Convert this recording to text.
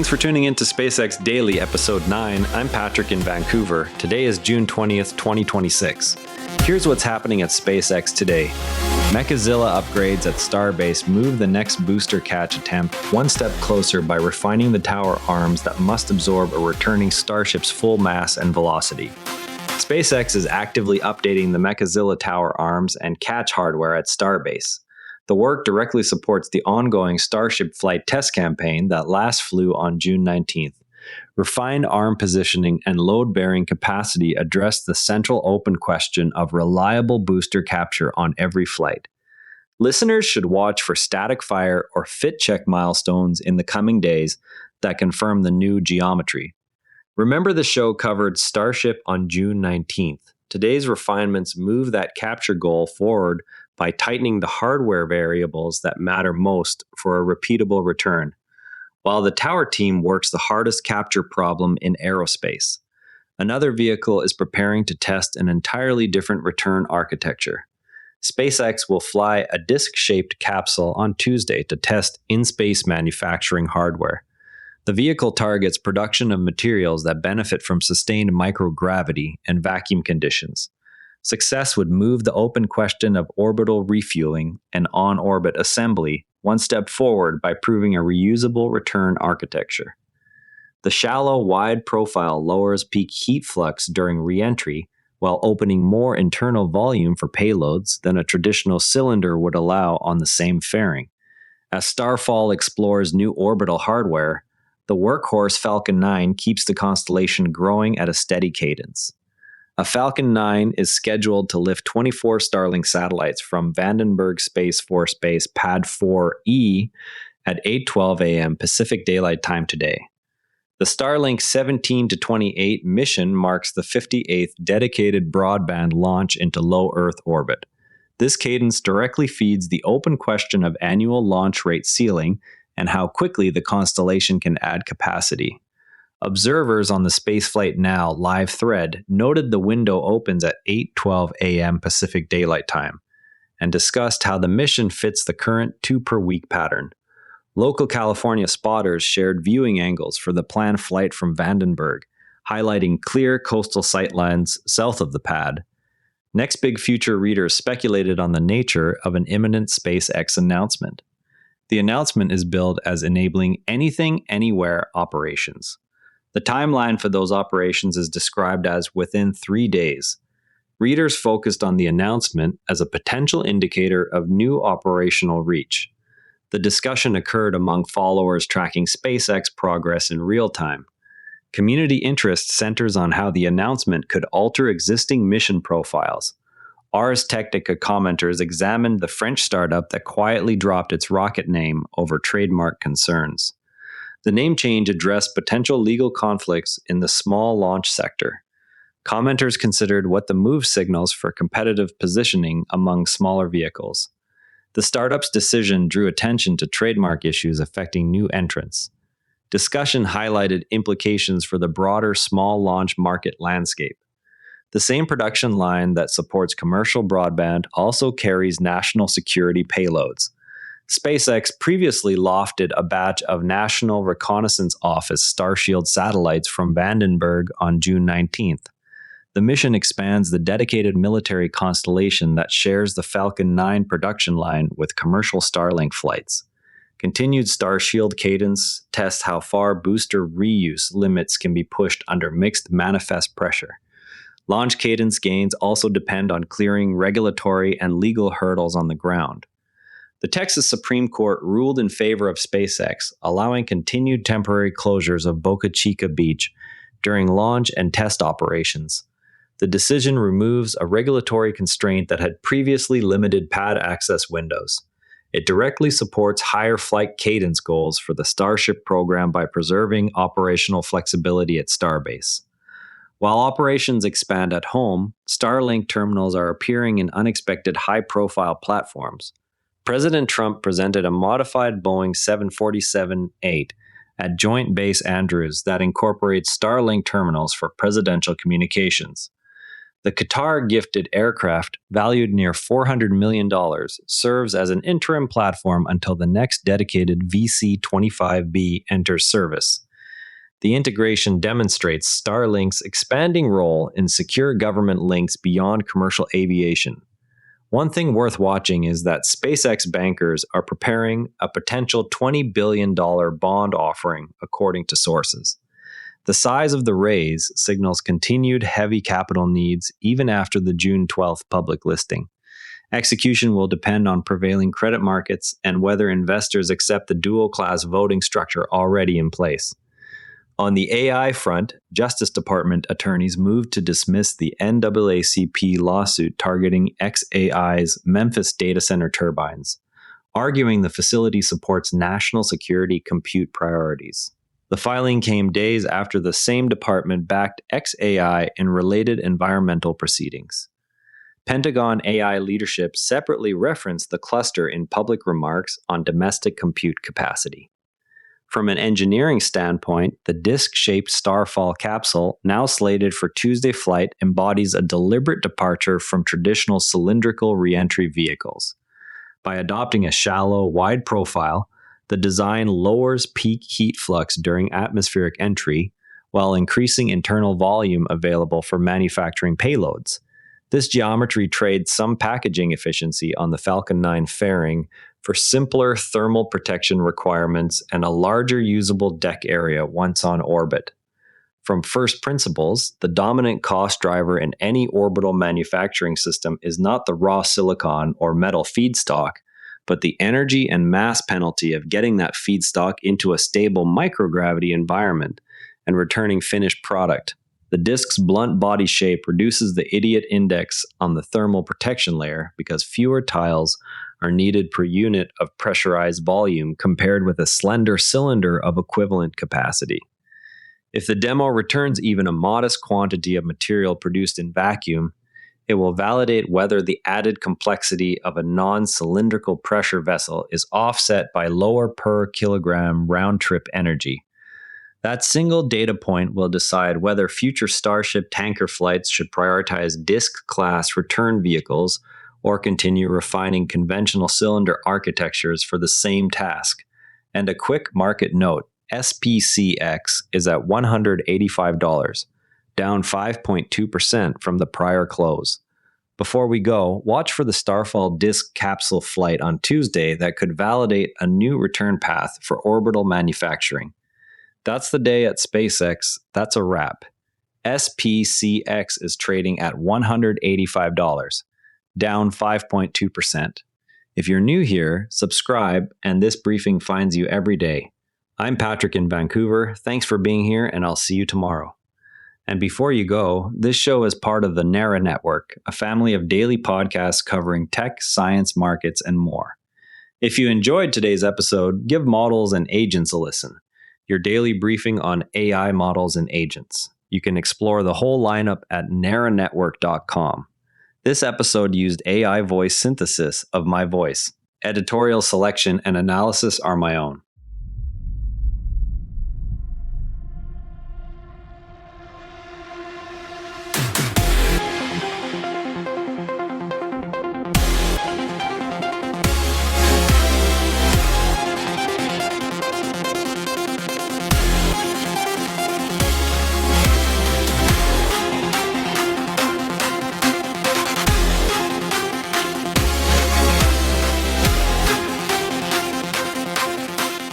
Thanks for tuning in to SpaceX Daily, Episode 9. I'm Patrick in Vancouver. Today is June 20th, 2026. Here's what's happening at SpaceX today. Mechazilla upgrades at Starbase move the next booster catch attempt one step closer by refining the tower arms that must absorb a returning Starship's full mass and velocity. SpaceX is actively updating the Mechazilla tower arms and catch hardware at Starbase. The work directly supports the ongoing Starship flight test campaign that last flew on June 19th. Refined arm positioning and load-bearing capacity address the central open question of reliable booster capture on every flight. Listeners should watch for static fire or fit check milestones in the coming days that confirm the new geometry. Remember, the show covered Starship on June 19th. Today's refinements move that capture goal forward by tightening the hardware variables that matter most for a repeatable return, while the tower team works the hardest capture problem in aerospace. Another vehicle is preparing to test an entirely different return architecture. SpaceX will fly a disc-shaped capsule on Tuesday to test in-space manufacturing hardware. The vehicle targets production of materials that benefit from sustained microgravity and vacuum conditions. Success would move the open question of orbital refueling and on-orbit assembly one step forward by proving a reusable return architecture. The shallow, wide profile lowers peak heat flux during re-entry while opening more internal volume for payloads than a traditional cylinder would allow on the same fairing. As Starfall explores new orbital hardware, the workhorse Falcon 9 keeps the constellation growing at a steady cadence. A Falcon 9 is scheduled to lift 24 Starlink satellites from Vandenberg Space Force Base Pad 4E at 8:12 a.m. Pacific Daylight Time today. The Starlink 17-28 mission marks the 58th dedicated broadband launch into low Earth orbit. This cadence directly feeds the open question of annual launch rate ceiling and how quickly the constellation can add capacity. Observers on the Spaceflight Now live thread noted the window opens at 8:12 a.m. Pacific Daylight Time and discussed how the mission fits the current 2-per-week pattern. Local California spotters shared viewing angles for the planned flight from Vandenberg, highlighting clear coastal sightlines south of the pad. Next Big Future readers speculated on the nature of an imminent SpaceX announcement. The announcement is billed as enabling anything, anywhere operations. The timeline for those operations is described as within 3 days. Readers focused on the announcement as a potential indicator of new operational reach. The discussion occurred among followers tracking SpaceX progress in real time. Community interest centers on how the announcement could alter existing mission profiles. Ars Technica commenters examined the French startup that quietly dropped its rocket name over trademark concerns. The name change addressed potential legal conflicts in the small launch sector. Commenters considered what the move signals for competitive positioning among smaller vehicles. The startup's decision drew attention to trademark issues affecting new entrants. Discussion highlighted implications for the broader small launch market landscape. The same production line that supports commercial broadband also carries national security payloads. SpaceX previously lofted a batch of National Reconnaissance Office Starshield satellites from Vandenberg on June 19th. The mission expands the dedicated military constellation that shares the Falcon 9 production line with commercial Starlink flights. Continued Starshield cadence tests how far booster reuse limits can be pushed under mixed manifest pressure. Launch cadence gains also depend on clearing regulatory and legal hurdles on the ground. The Texas Supreme Court ruled in favor of SpaceX, allowing continued temporary closures of Boca Chica Beach during launch and test operations. The decision removes a regulatory constraint that had previously limited pad access windows. It directly supports higher flight cadence goals for the Starship program by preserving operational flexibility at Starbase. While operations expand at home, Starlink terminals are appearing in unexpected high-profile platforms. President Trump presented a modified Boeing 747-8 at Joint Base Andrews that incorporates Starlink terminals for presidential communications. The Qatar-gifted aircraft, valued near $400 million, serves as an interim platform until the next dedicated VC-25B enters service. The integration demonstrates Starlink's expanding role in secure government links beyond commercial aviation. One thing worth watching is that SpaceX bankers are preparing a potential $20 billion bond offering, according to sources. The size of the raise signals continued heavy capital needs even after the June 12th public listing. Execution will depend on prevailing credit markets and whether investors accept the dual-class voting structure already in place. On the AI front, Justice Department attorneys moved to dismiss the NAACP lawsuit targeting xAI's Memphis data center turbines, arguing the facility supports national security compute priorities. The filing came days after the same department backed xAI in related environmental proceedings. Pentagon AI leadership separately referenced the cluster in public remarks on domestic compute capacity. From an engineering standpoint, the disc-shaped Starfall capsule, now slated for Tuesday flight, embodies a deliberate departure from traditional cylindrical re-entry vehicles. By adopting a shallow, wide profile, the design lowers peak heat flux during atmospheric entry, while increasing internal volume available for manufacturing payloads. This geometry trades some packaging efficiency on the Falcon 9 fairing for simpler thermal protection requirements and a larger usable deck area once on orbit. From first principles, the dominant cost driver in any orbital manufacturing system is not the raw silicon or metal feedstock, but the energy and mass penalty of getting that feedstock into a stable microgravity environment and returning finished product. The disk's blunt body shape reduces the idiot index on the thermal protection layer because fewer tiles are needed per unit of pressurized volume compared with a slender cylinder of equivalent capacity. If the demo returns even a modest quantity of material produced in vacuum, it will validate whether the added complexity of a non-cylindrical pressure vessel is offset by lower per kilogram round-trip energy. That single data point will decide whether future Starship tanker flights should prioritize disk-class return vehicles or continue refining conventional cylinder architectures for the same task. And a quick market note, SPCX is at $185. Down 5.2% from the prior close. Before we go, watch for the Starfall disk capsule flight on Tuesday that could validate a new return path for orbital manufacturing. That's the day at SpaceX. That's a wrap. SPCX is trading at $185, down 5.2%. If you're new here, subscribe, and this briefing finds you every day. I'm Patrick in Vancouver. Thanks for being here, and I'll see you tomorrow. And before you go, this show is part of the NARA Network, a family of daily podcasts covering tech, science, markets, and more. If you enjoyed today's episode, give Models and Agents a listen, your daily briefing on AI models and agents. You can explore the whole lineup at naranetwork.com. This episode used AI voice synthesis of my voice. Editorial selection and analysis are my own.